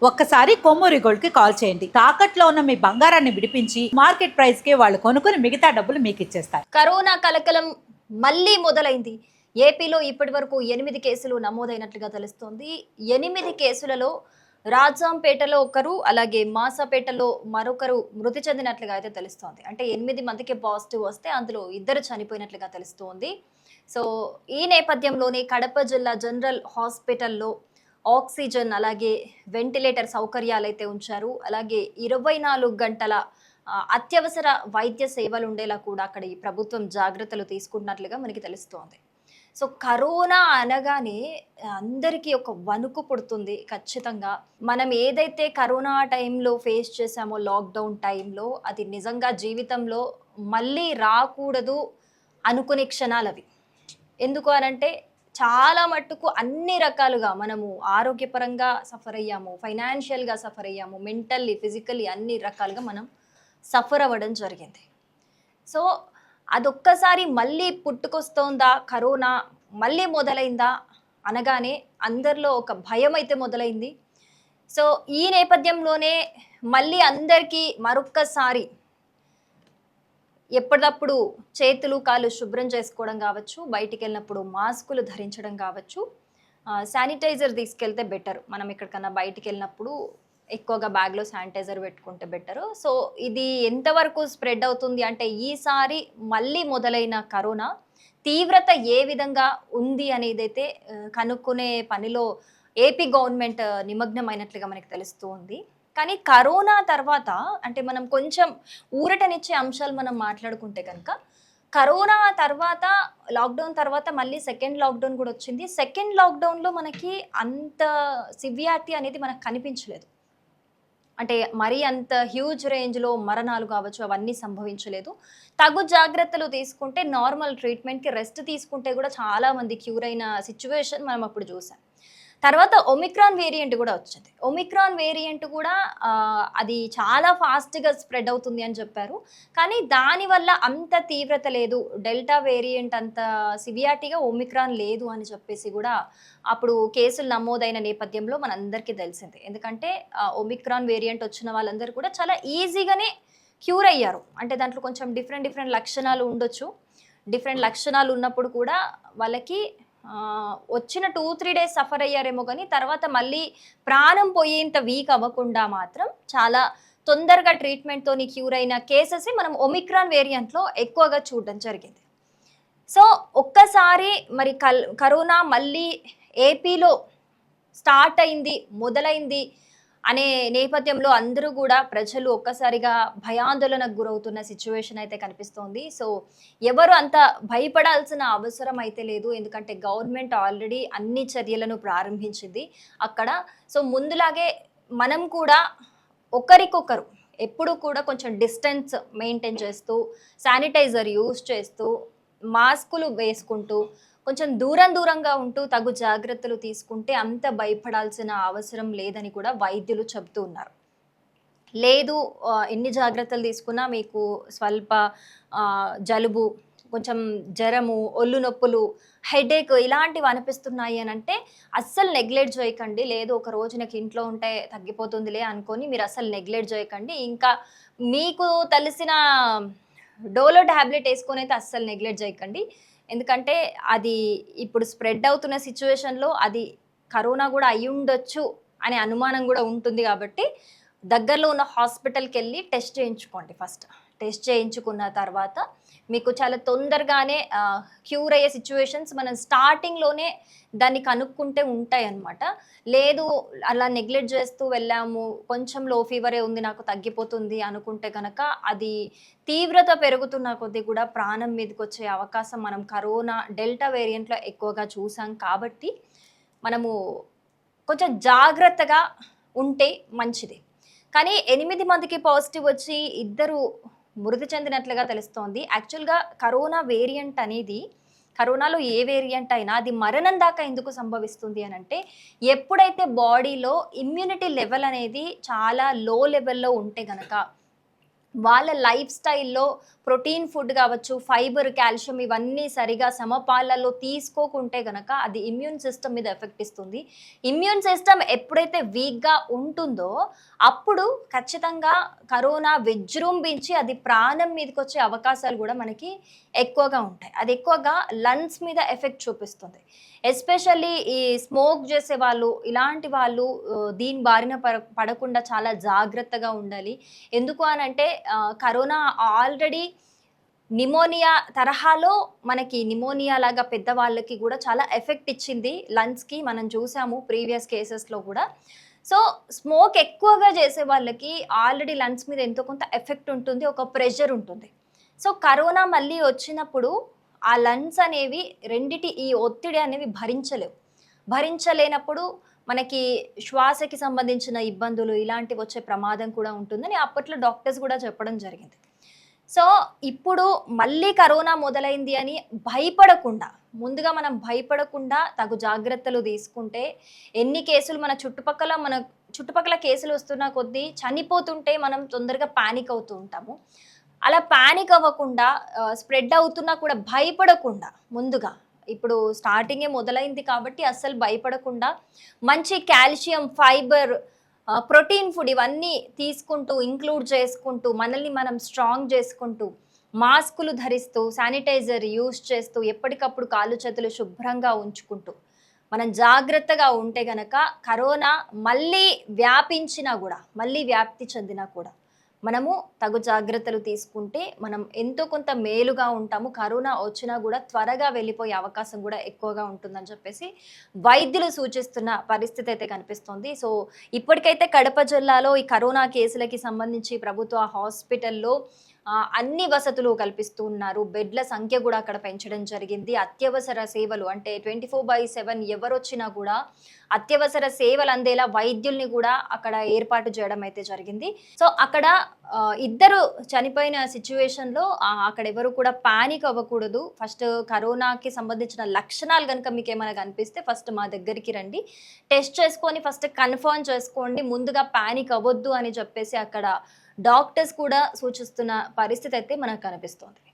ఒక్కసారి కొమ్మూరి గోల్డ్ కి కాల్ చేయండి. తాకట్లో ఉన్న మీ బంగారాన్ని విడిపించి మార్కెట్ ప్రైస్ కి వాళ్ళు కొనుక్కుని మిగతా డబ్బులు మీకు ఇచ్చేస్తారు. కరోనా కలకలం మళ్ళీ మొదలైంది. ఏపీలో ఇప్పటి వరకు 8 కేసులు నమోదైనట్లుగా తెలుస్తోంది. 8 కేసులలో రాజాంపేటలో ఒకరు, అలాగే మాసాపేటలో మరొకరు మృతి చెందినట్లుగా అయితే తెలుస్తోంది. అంటే 8 మందికి పాజిటివ్ వస్తే అందులో 2 చనిపోయినట్లుగా తెలుస్తోంది. సో ఈ నేపథ్యంలోనే కడప జిల్లా జనరల్ హాస్పిటల్లో ఆక్సిజన్ అలాగే వెంటిలేటర్ సౌకర్యాలు అయితే ఉంచారు. అలాగే 24 గంటల అత్యవసర వైద్య సేవలు ఉండేలా కూడా అక్కడ ఈ ప్రభుత్వం జాగ్రత్తలు తీసుకుంటున్నట్లుగా మనకి తెలుస్తోంది. సో కరోనా అనగానే అందరికీ ఒక వణుకు పుడుతుంది ఖచ్చితంగా. మనం ఏదైతే కరోనా టైంలో ఫేస్ చేసామో లాక్డౌన్ టైంలో అది నిజంగా జీవితంలో మళ్ళీ రాకూడదు అనుకునే క్షణాలవి. ఎందుకు అనంటే చాలా మట్టుకు అన్ని రకాలుగా మనము ఆరోగ్యపరంగా సఫర్ అయ్యాము, ఫైనాన్షియల్‌గా సఫర్ అయ్యాము, మెంటల్లీ, ఫిజికల్లీ అన్ని రకాలుగా మనం సఫర్ అవ్వడం జరిగింది. సో అదొక్కసారి మళ్ళీ పుట్టుకొస్తోందా కరోనా, మళ్ళీ మొదలైందా అనగానే అందరిలో ఒక భయం అయితే మొదలైంది. సో ఈ నేపథ్యంలోనే మళ్ళీ అందరికీ మరొక్కసారి ఎప్పటికప్పుడు చేతులు కాళ్ళు శుభ్రం చేసుకోవడం కావచ్చు, బయటికెళ్ళినప్పుడు మాస్కులు ధరించడం కావచ్చు, శానిటైజర్ తీసుకెళ్తే బెటర్. మనం ఎక్కడికన్నా బయటికెళ్ళినప్పుడు ఎక్కువగా బ్యాగ్‌లో శానిటైజర్ పెట్టుకుంటే బెటరు. సో ఇది ఎంతవరకు స్ప్రెడ్ అవుతుంది అంటే ఈసారి మళ్ళీ మొదలైన కరోనా తీవ్రత ఏ విధంగా ఉంది అనేదైతే కనుక్కునే పనిలో ఏపీ గవర్నమెంట్ నిమగ్నమైనట్లుగా మనకు తెలుస్తూ ఉంది. కానీ కరోనా తర్వాత అంటే మనం కొంచెం ఊరటనిచ్చే అంశాలు మనం మాట్లాడుకుంటే కనుక కరోనా తర్వాత లాక్డౌన్ తర్వాత మళ్ళీ సెకండ్ లాక్డౌన్ కూడా వచ్చింది. సెకండ్ లాక్డౌన్‌లో మనకి అంత సివియారిటీ అనేది మనకు కనిపించలేదు. అంటే మరీ అంత హ్యూజ్ రేంజ్‌లో మరణాలు కావచ్చు అవన్నీ సంభవించలేదు. తగు జాగ్రత్తలు తీసుకుంటే నార్మల్ ట్రీట్మెంట్‌కి రెస్ట్ తీసుకుంటే కూడా చాలా మంది క్యూర్ అయిన సిట్యుయేషన్ మనం అప్పుడు చూసాం. తర్వాత ఒమిక్రాన్ వేరియంట్ కూడా వచ్చింది. ఒమిక్రాన్ వేరియంట్ కూడా అది చాలా ఫాస్ట్‌గా స్ప్రెడ్ అవుతుంది అని చెప్పారు. కానీ దానివల్ల అంత తీవ్రత లేదు. డెల్టా వేరియంట్ అంత సివియారిటీగా ఒమిక్రాన్ లేదు అని చెప్పేసి కూడా అప్పుడు కేసులు నమోదైన నేపథ్యంలో మనందరికీ తెలిసిందే. ఎందుకంటే ఒమిక్రాన్ వేరియంట్ వచ్చిన వాళ్ళందరూ కూడా చాలా ఈజీగానే క్యూర్ అయ్యారు. అంటే దాంట్లో కొంచెం డిఫరెంట్ లక్షణాలు ఉండొచ్చు. డిఫరెంట్ లక్షణాలు ఉన్నప్పుడు కూడా వాళ్ళకి వచ్చిన 2-3 డేస్ సఫర్ అయ్యారేమో కానీ తర్వాత మళ్ళీ ప్రాణం పోయేంత వీక్ అవ్వకుండా మాత్రం చాలా తొందరగా ట్రీట్మెంట్‌తోని క్యూర్ అయిన కేసెస్ మనం ఒమిక్రాన్ వేరియంట్‌లో ఎక్కువగా చూడడం జరిగింది. సో ఒక్కసారి మరి కరోనా మళ్ళీ ఏపీలో స్టార్ట్ అయింది, మొదలైంది అనే నేపథ్యంలో అందరూ కూడా ప్రజలు ఒక్కసారిగా భయాందోళనకు గురవుతున్న సిచ్యువేషన్ అయితే కనిపిస్తోంది. సో ఎవరు అంత భయపడాల్సిన అవసరం అయితే లేదు. ఎందుకంటే గవర్నమెంట్ ఆల్రెడీ అన్ని చర్యలను ప్రారంభించింది అక్కడ. సో ముందులాగే మనం కూడా ఒకరికొకరు ఎప్పుడూ కూడా కొంచెం డిస్టెన్స్ మెయింటైన్ చేస్తూ, శానిటైజర్ యూజ్ చేస్తూ, మాస్కులు వేసుకుంటూ కొంచెం దూరంగా ఉంటూ తగు జాగ్రత్తలు తీసుకుంటే అంత భయపడాల్సిన అవసరం లేదని కూడా వైద్యులు చెబుతూ ఉన్నారు. లేదు ఎన్ని జాగ్రత్తలు తీసుకున్నా మీకు స్వల్ప జలుబు, కొంచెం జ్వరము, ఒళ్ళు నొప్పులు, హెడేక్ ఇలాంటివి అనిపిస్తున్నాయి అనంటే అస్సలు నెగ్లెక్ట్ చేయకండి. లేదు ఒక రోజు నాకు ఇంట్లో ఉంటే తగ్గిపోతుందిలే అనుకొని మీరు అస్సలు నెగ్లెక్ట్ చేయకండి. ఇంకా మీకు తెలిసిన డోలో టాబ్లెట్ వేసుకొని అయితే అస్సలు నెగ్లెక్ట్ చేయకండి. ఎందుకంటే అది ఇప్పుడు స్ప్రెడ్ అవుతున్న సిచ్యువేషన్‌లో అది కరోనా కూడా అయ్యుండొచ్చు అనే అనుమానం కూడా ఉంటుంది కాబట్టి దగ్గరలో ఉన్న హాస్పిటల్‌కెళ్ళి టెస్ట్ చేయించుకోండి ఫస్ట్. టెస్ట్ చేయించుకున్న తర్వాత మీకు చాలా తొందరగానే క్యూర్ అయ్యే సిచ్యువేషన్స్ మనం స్టార్టింగ్‌లోనే దాన్ని కనుక్కుంటే ఉంటాయన్నమాట. లేదు అలా నెగ్లెక్ట్ చేస్తూ వెళ్ళాము, కొంచెం లో ఫీవరే ఉంది నాకు తగ్గిపోతుంది అనుకుంటే గనక అది తీవ్రత పెరుగుతున్న కొద్దీ కూడా ప్రాణం మీదకొచ్చే అవకాశం మనం కరోనా డెల్టా వేరియంట్‌లో ఎక్కువగా చూసాం కాబట్టి మనము కొంచెం జాగ్రత్తగా ఉంటే మంచిది. కానీ 8 మందికి పాజిటివ్ వచ్చి ఇద్దరు మృతి చెందినట్లుగా తెలుస్తోంది. యాక్చువల్‌గా కరోనా వేరియంట్ అనేది కరోనాలో ఏ వేరియంట్ అయినా అది మరణం దాకా ఎందుకు సంభవిస్తుంది అనంటే ఎప్పుడైతే బాడీలో ఇమ్యూనిటీ లెవెల్ అనేది చాలా లో లెవెల్‌లో ఉంటే గనక వాళ్ళ లైఫ్ స్టైల్లో ప్రోటీన్ ఫుడ్ కావచ్చు, ఫైబర్, కాల్షియం ఇవన్నీ సరిగా సమపాలలో తీసుకోకుంటే గనక అది ఇమ్యూన్ సిస్టమ్ మీద ఎఫెక్ట్ ఇస్తుంది. ఇమ్యూన్ సిస్టమ్ ఎప్పుడైతే వీక్‌గా ఉంటుందో అప్పుడు ఖచ్చితంగా కరోనా విజృంభించి అది ప్రాణం మీదకొచ్చే అవకాశాలు గూడా మనకి ఎక్కువగా ఉంటాయి. అది ఎక్కువగా లంగ్స్ మీద ఎఫెక్ట్ చూపిస్తుంది. ఎస్పెషల్లీ ఈ స్మోక్ చేసేవాళ్ళు, ఇలాంటి వాళ్ళు దీని బారిన పడకుండా చాలా జాగ్రత్తగా ఉండాలి. ఎందుకు అనంటే కరోనా ఆల్రెడీ నిమోనియా తరహాలో మనకి నిమోనియా లాగా పెద్దవాళ్ళకి గూడా చాలా ఎఫెక్ట్ ఇచ్చింది లంగ్స్‌కి. మనం చూసాము ప్రీవియస్ కేసెస్‌లో గూడా. సో, స్మోక్ ఎక్కువగా చేసే వాళ్ళకి ఆల్రెడీ లంగ్స్ మీద ఎంతో కొంత ఎఫెక్ట్ ఉంటుంది. ఒక ప్రెషర్ ఉంటుంది. సో, కరోనా మళ్ళీ వచ్చినప్పుడు ఆ లంగ్స్ అనేవి రెండిటి ఈ ఒత్తిడి అనేవి భరించలేవు. భరించలేనప్పుడు మనకి శ్వాసకి సంబంధించిన ఇబ్బందులు ఇలాంటివి వచ్చే ప్రమాదం కూడా ఉంటుందని అప్పట్లో డాక్టర్స్ కూడా చెప్పడం జరిగింది. సో, ఇప్పుడు మళ్ళీ కరోనా మొదలైంది అని భయపడకుండా, ముందుగా మనం భయపడకుండా తగు జాగ్రత్తలు తీసుకుంటే, ఎన్ని కేసులు మన చుట్టుపక్కల కేసులు వస్తున్న కొద్దీ చనిపోతుంటే మనం తొందరగా పానిక్ అవుతూ ఉంటాము. అలా పానిక్ అవ్వకుండా స్ప్రెడ్ అవుతున్నా కూడా భయపడకుండా ముందుగా ఇప్పుడు స్టార్టింగే మొదలైంది కాబట్టి అస్సలు భయపడకుండా మంచి కాల్షియం, ఫైబర్, ప్రోటీన్ ఫుడ్ ఇవన్నీ తీసుకుంటూ, ఇంక్లూడ్ చేసుకుంటూ, మనల్ని మనం స్ట్రాంగ్ చేసుకుంటూ, మాస్కులు ధరిస్తూ, శానిటైజర్ యూజ్ చేస్తూ, ఎప్పటికప్పుడు కాళ్ళు చేతులు శుభ్రంగా ఉంచుకుంటూ, మనం జాగ్రత్తగా ఉంటే గనక కరోనా మళ్ళీ వ్యాపించినా గూడా, మళ్ళీ వ్యాప్తి చెందినా కూడా మనము తగు జాగ్రత్తలు తీసుకుంటే మనం ఎంతో కొంత మేలుగా ఉంటాము. కరోనా వచ్చినా గూడా త్వరగా వెళ్ళిపోయే అవకాశం గూడా ఎక్కువగా ఉంటుందని చెప్పేసి వైద్యులు సూచిస్తున్న పరిస్థితి అయితే కనిపిస్తోంది. సో, ఇప్పటికైతే కడప జిల్లాలో ఈ కరోనా కేసులకి సంబంధించి ప్రభుత్వ హాస్పిటల్‌లో అన్ని వసతులు కల్పిస్తూ ఉన్నారు. బెడ్ల సంఖ్య గూడా అక్కడ పెంచడం జరిగింది. అత్యవసర సేవలు అంటే 24/7 ఎవరొచ్చినా గూడా అత్యవసర సేవలు అందేలా వైద్యుల్ని గూడా అక్కడ ఏర్పాటు చేయడం అయితే జరిగింది. సో, అక్కడ ఇద్దరు చనిపోయిన సిట్యుయేషన్‌లో అక్కడ ఎవరు కూడా పానిక్ అవ్వకూడదు. ఫస్ట్ కరోనాకి సంబంధించిన లక్షణాలు గనుక మీకేమైనా కనిపిస్తే ఫస్ట్ మా దగ్గరికి రండి. టెస్ట్ చేసుకొని ఫస్ట్ కన్ఫర్మ్ చేసుకోండి. ముందుగా పానిక్ అవ్వొద్దు అని చెప్పేసి అక్కడ డాక్టర్స్ కూడా సూచిస్తున్న పరిస్థితి అయితే మనకు కనిపిస్తోంది.